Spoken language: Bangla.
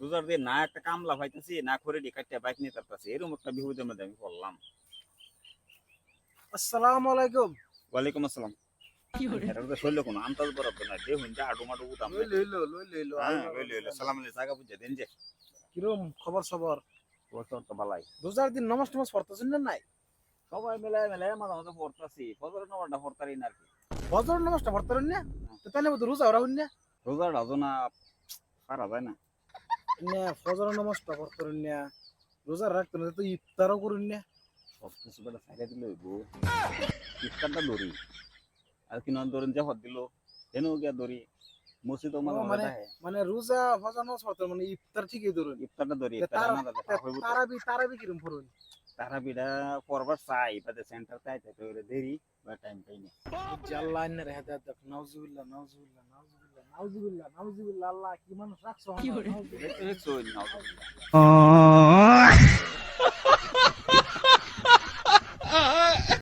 রোজার দিন না একটা কামলা পাইতেছি না করে ডি কাটতে বাইক নিয়ে তারতাছি এরকম একটা বিপদের মধ্যে আমি পড়লাম। আসসালামু আলাইকুম। ওয়ালাইকুম আসসালাম। এটা তো শৈল কোনো আন্তাজ বরাদ্দ নাই দেখুন যে আডু মাডু উঠাম লই লইলো লই লইলো হ্যাঁ লইলো সালাম আলাইকুম জায়গা বুঝে দেন যে কিরম খবর সবর? বছর তো বালাই রোজার দিন নামাজ টামাজ পড়তেছেন না নাই? সবাই মিলে মিলে মাঝে মাঝে পড়তাছি ফজরের নামাজটা পড়তারি না আর কি। ফজর নামাজটা পড়তেন না? তো তাহলে তো রোজা ওরা হইন না? রোজার রাজনা পারা যায় না। না ফজর নামাজটা পড়তেন না, রোজা রাখতেন তো ইফতারও করুন না। সব কিছু বেলা সাইডে দিলে হইব ইফতারটা ধরি আর কি নন ধরুন যে হদ দিল এনেও গিয়া ধরি মসজিদ মাঝে মাঝে থাকে মানে রোজা ফজর নামাজ পড়তেন মানে ইফতার ঠিকই ধরুন। ইফতারটা ধরি তারাবি কিরম পড়ুন? তারা বিড়া করবার চাই বাদে সেন্টার তাই থাকে ওরে দেরি বা টাইম পাই না। আল্লাহ ইন্না হেদায়েত দাও। নাউজুবিল্লাহ নাউজুবিল্লাহ নাউজুবিল্লাহ নাউজুবিল্লাহ নাউজুবিল্লাহ। আল্লাহ কি মানুষ রাখছো? দেখছো না